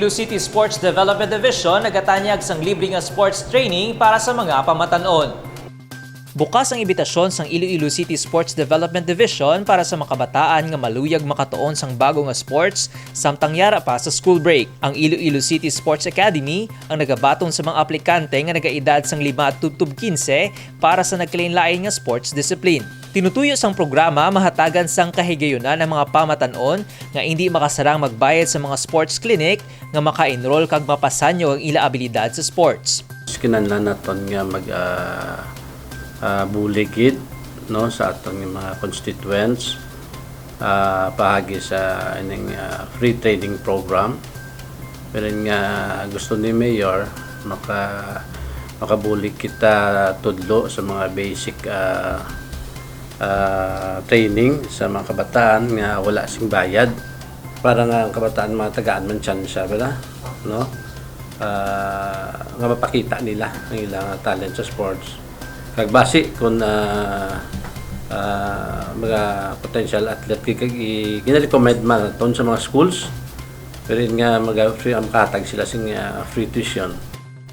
Iloilo City Sports Development Division nagatanyag sang libre nga sports training para sa mga pamatanon. Bukas ang imbitasyon sang Iloilo City Sports Development Division para sa makabataan nga maluyag makatuon sang bago nga sports samtang yara pa sa school break. Ang Iloilo City Sports Academy ang nagabaton sa mga aplikante nga nagaedad sang 5 tubtub 15 para sa nagkalain-lain nga sports discipline. Tinutuyo sang programa mahatagan sang kahigayunan ng mga pamatanon nga hindi makasarang magbayad sa mga sports clinic nga maka-enroll kag mapasanyo ang ila abilidad sa sports. Kinahanglan naton nga buligid no sa atong mga constituents pahagi sa ining free training program. Pero nga gusto ni Mayor makabulig kita tudlo sa mga basic training sa mga kabataan nga wala sing bayad para nga ang kabataan matagaan man siya bala no nga mapakita nila ang ilang talent sa sports kag base kung mga potential athlete kag gina-recommend man ton sa mga schools pero nga mag-free ang katag sila sing free tuition.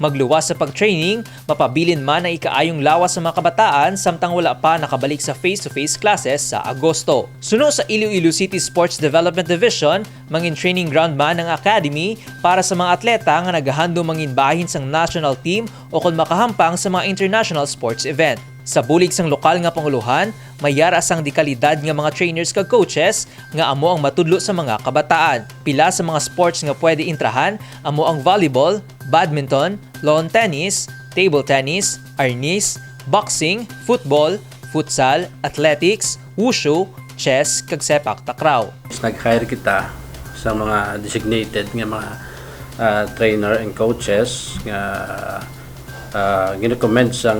Magluwas sa pag-training, mapabilin man ang ikaayong lawas sa mga kabataan samtang wala pa nakabalik sa face-to-face classes sa Agosto. Suno sa Iloilo City Sports Development Division, mangin training ground man ang academy para sa mga atleta nga nagahando mangin bahin sang national team o kung makahampang sa mga international sports event. Sa bulig sang lokal nga panguluhan, mayara sang dekalidad nga mga trainers kag coaches nga amo ang matudlo sa mga kabataan. Pila sa mga sports nga pwede intrahan amo ang volleyball, badminton, lawn tennis, table tennis, arnis, boxing, football, futsal, athletics, wushu, chess kag sepak takraw. Nag-hire kita sa mga designated nga mga trainer and coaches nga gina-commend sa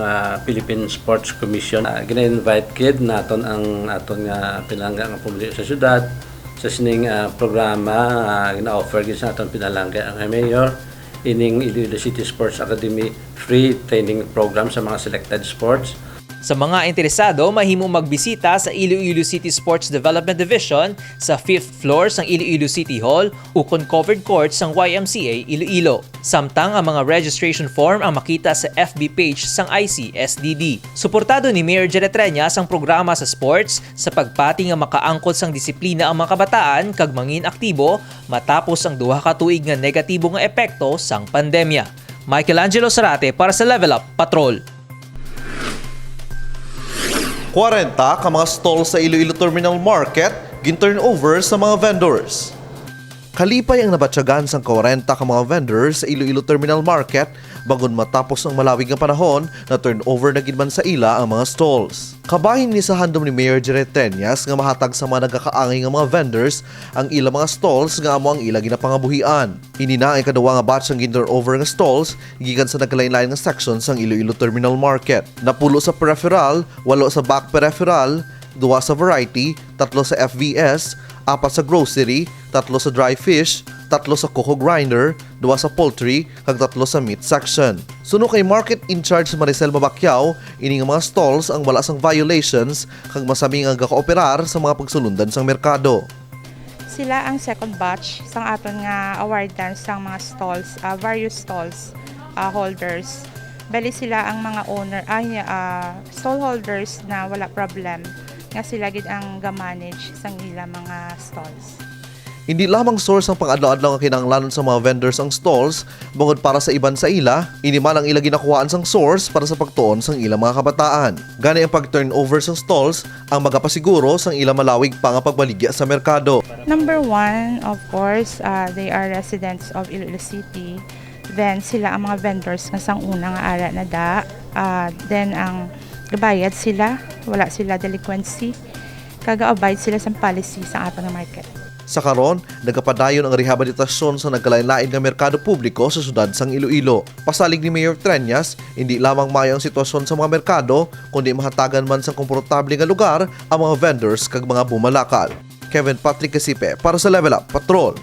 Philippine Sports Commission. Gina-invite kid naton ang aton nga pinalangga nga publiko sa syudad sa sining programa gina-offer gid sa aton pinalangga ang mayor ining Iloilo City Sports Academy free training program sa mga selected sports. Sa mga interesado, mahimo magbisita sa Iloilo City Sports Development Division sa 5th floor sang Iloilo City Hall ukon covered court sang YMCA Iloilo. Samtang ang mga registration form ang makita sa FB page sang ICSDD. Suportado ni Mayor Jared Treñas ang programa sa sports sa pagpati nga makaangkot sang disiplina ang mga kabataan kag mangin aktibo matapos ang 2 ka tuig nga negatibo nga epekto sang pandemya. Michelangelo Sarate para sa Level Up Patrol. 40 ka mga stall sa Iloilo Terminal Market gin-turnover sa mga vendors. Kalipay ang nabatyagan sang 40 ka mga vendors sa Iloilo Terminal Market bagon matapos ang malawig nga panahon na turnover na ginman sa ila ang mga stalls. Kabahin ni sa handom ni Mayor Jared Treñas nga mahatag sa mga nagkakaangay nga mga vendors ang ila mga stalls nga amo ang ila ginapangabuhian. Inina ang ikaduwa nga batch ang gin-turnover nga stalls gikan sa nagkalain-lain nga section sang Iloilo Terminal Market. Napulo sa peripheral, 8 sa back peripheral, 2 sa variety, 3 sa FVS, 4 sa grocery, 3 sa dry fish, 3 sa coco grinder, 2 sa poultry, kag 3 sa meat section. Suno kay Market in Charge Maricel Mabacquiao, ini nga mga stalls ang wala sang violations kag masami nga gakaoperar sa mga pagsulundan sang merkado. Sila ang second batch sang aton nga awardan sang mga stalls, various stalls holders. Bali sila ang mga owner stall holders na wala problem nga sila gid ang ga-manage sang ila mga stalls. Hindi lamang source ang pang-adlaw-adlaw nga kinahanglanon sa mga vendors ang stalls, bungod para sa iban sa ila, iniman ang ila ginakuhaan sang source para sa pagtuon sang ila mga kabataan. Gani ang pag-turnover sang stalls ang magapasiguro sang ila malawig pa nga pagbaligya sa merkado. Number 1, of course, they are residents of Iloilo City. Then sila ang mga vendors nga sang una nga ara na da. Then ang gabayad sila, wala sila delinquency. Kaga-abide sila sa policy sa aton nga market. Sa karon, nagapadayon ang rehabilitasyon sa nagkalain-lain nga merkado publiko sa syudad sang Iloilo. Pasalig ni Mayor Treñas, hindi lamang mayo ang sitwasyon sa mga merkado, kundi mahatagan man sa komportable nga lugar ang mga vendors kag mga bumalakal. Kevin Patrick Casipe para sa Level Up Patrol.